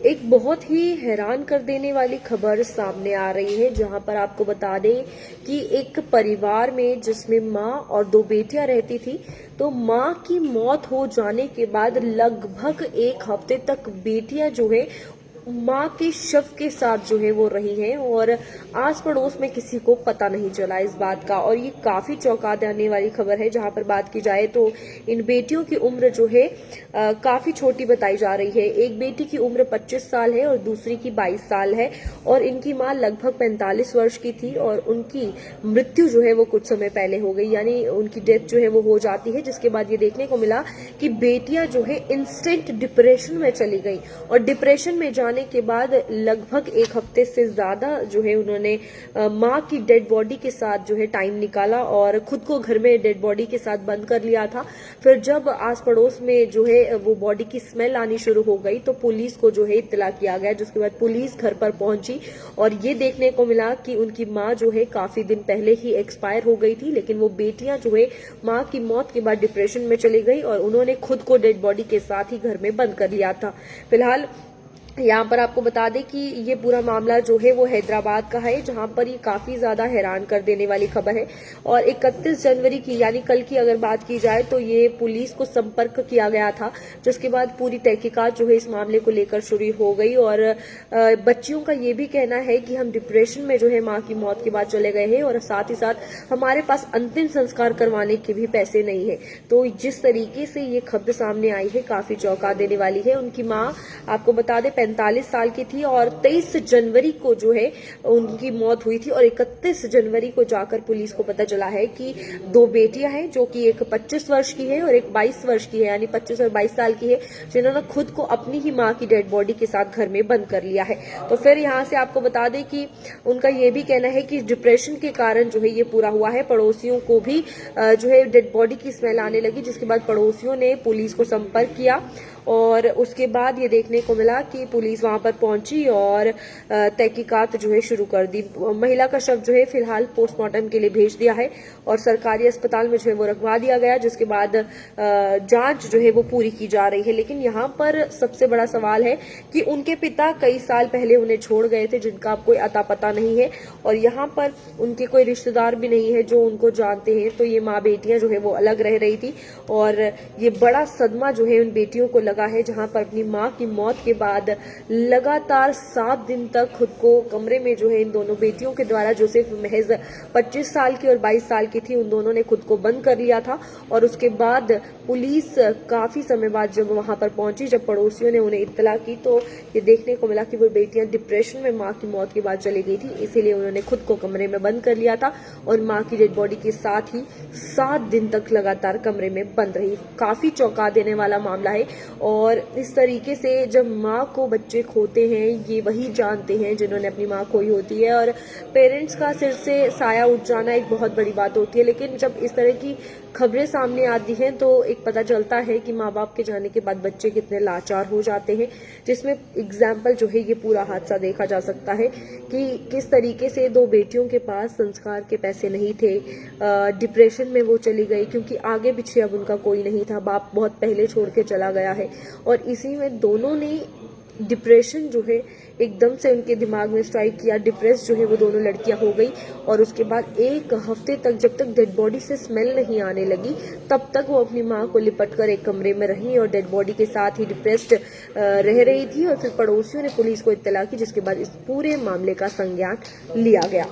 एक बहुत ही हैरान कर देने वाली खबर सामने आ रही है, जहां पर आपको बता दें कि एक परिवार में जिसमें माँ और दो बेटियां रहती थी, तो माँ की मौत हो जाने के बाद लगभग एक हफ्ते तक बेटियां जो है माँ के शव के साथ जो है वो रही हैं और आस पड़ोस में किसी को पता नहीं चला इस बात का। और ये काफी चौंका देने वाली खबर है। जहां पर बात की जाए तो इन बेटियों की उम्र जो है काफी छोटी बताई जा रही है। एक बेटी की उम्र 25 साल है और दूसरी की 22 साल है और इनकी माँ लगभग 45 वर्ष की थी और उनकी मृत्यु जो है वो कुछ समय पहले हो गई, यानी उनकी डेथ जो है वो हो जाती है। जिसके बाद ये देखने को मिला कि बेटियां जो है इंस्टेंट डिप्रेशन में चली गई और डिप्रेशन में जाने के बाद लगभग एक हफ्ते से ज्यादा जो है उन्होंने माँ की डेड बॉडी के साथ जो है टाइम निकाला और खुद को घर में डेड बॉडी के साथ बंद कर लिया था। फिर जब आस पड़ोस में जो है वो बॉडी की स्मेल आनी शुरू हो गई तो पुलिस को जो है इत्तला किया गया, जिसके बाद पुलिस घर पर पहुंची और ये देखने को मिला कि उनकी माँ जो है काफी दिन पहले ही एक्सपायर हो गई थी। लेकिन वो बेटियां जो है माँ की मौत के बाद डिप्रेशन में चली गई और उन्होंने खुद को डेड बॉडी के साथ ही घर में बंद कर लिया था। फिलहाल यहाँ पर आपको बता दें कि ये पूरा मामला जो है वो हैदराबाद का है, जहां पर ये काफी ज्यादा हैरान कर देने वाली खबर है। और 31 जनवरी की यानी कल की अगर बात की जाए तो ये पुलिस को संपर्क किया गया था, जिसके बाद पूरी तहकीकात जो है इस मामले को लेकर शुरू हो गई। और बच्चियों का ये भी कहना है कि हम डिप्रेशन में जो है माँ की मौत के बाद चले गए हैं और साथ ही साथ हमारे पास अंतिम संस्कार करवाने के भी पैसे नहीं है। तो जिस तरीके से ये खबर सामने आई है काफी चौंका देने वाली है। उनकी माँ आपको बता दें 45 साल की थी और 23 जनवरी को जो है उनकी मौत हुई थी और 31 जनवरी को जाकर पुलिस को पता चला है कि दो बेटियां हैं, जो कि एक 25 वर्ष की है और एक 22 वर्ष की है, यानी 25 और 22 साल की है, जिन्होंने खुद को अपनी ही मां की डेड बॉडी के साथ घर में बंद कर लिया है। तो फिर यहां से आपको बता दें कि उनका ये भी कहना है कि डिप्रेशन के कारण जो है ये पूरा हुआ है। पड़ोसियों को भी जो है डेड बॉडी की स्मेल आने लगी, जिसके बाद पड़ोसियों ने पुलिस को संपर्क किया और उसके बाद ये देखने को मिला कि पुलिस वहां पर पहुंची और तहकीकात जो है शुरू कर दी। महिला का शव जो है फिलहाल पोस्टमार्टम के लिए भेज दिया है और सरकारी अस्पताल में जो है वो रखवा दिया गया, जिसके बाद जांच जो है वो पूरी की जा रही है। लेकिन यहाँ पर सबसे बड़ा सवाल है कि उनके पिता कई साल पहले उन्हें छोड़ गए थे, जिनका अब कोई अता पता नहीं है और यहाँ पर उनके कोई रिश्तेदार भी नहीं है जो उनको जानते हैं। तो ये माँ बेटियां जो है वो अलग रह रही थी और ये बड़ा सदमा जो है उन बेटियों को लगा है, जहां पर अपनी मां की मौत के बाद लगातार 7 दिन तक खुद को कमरे में जो है इन दोनों बेटियों के द्वारा, जो सिर्फ महज 25 साल की और 22 साल की थी, उन दोनों ने खुद को बंद कर लिया था। और उसके बाद पुलिस काफी समय बाद जब वहां पर पहुंची, जब पड़ोसियों ने उन्हें इत्तला की, तो ये देखने को मिला कि वो बेटियां डिप्रेशन में मां की मौत के बाद चली गई थी, इसीलिए उन्होंने खुद को कमरे में बंद कर लिया था और मां की डेड बॉडी के साथ ही 7 दिन तक लगातार कमरे में बंद रही। काफी चौंका देने वाला मामला है और इस तरीके से जब माँ को बच्चे खोते हैं, ये वही जानते हैं जिन्होंने अपनी माँ खोई होती है। और पेरेंट्स का सिर से साया उठ जाना एक बहुत बड़ी बात होती है, लेकिन जब इस तरह की खबरें सामने आती हैं तो एक पता चलता है कि माँ बाप के जाने के बाद बच्चे कितने लाचार हो जाते हैं, जिसमें एग्जाम्पल जो है ये पूरा हादसा देखा जा सकता है कि किस तरीके से दो बेटियों के पास संस्कार के पैसे नहीं थे, डिप्रेशन में वो चली गई क्योंकि आगे पीछे अब उनका कोई नहीं था, बाप बहुत पहले छोड़ के चला गया है। और इसी में दोनों ने डिप्रेशन जो है एकदम से उनके दिमाग में स्ट्राइक किया, डिप्रेस जो है वो दोनों लड़कियां हो गई और उसके बाद एक हफ्ते तक जब तक डेड बॉडी से स्मेल नहीं आने लगी तब तक वो अपनी माँ को लिपट कर एक कमरे में रही और डेड बॉडी के साथ ही डिप्रेस्ड रह रही थी। और फिर पड़ोसियों ने पुलिस को इत्तला की, जिसके बाद इस पूरे मामले का संज्ञान लिया गया।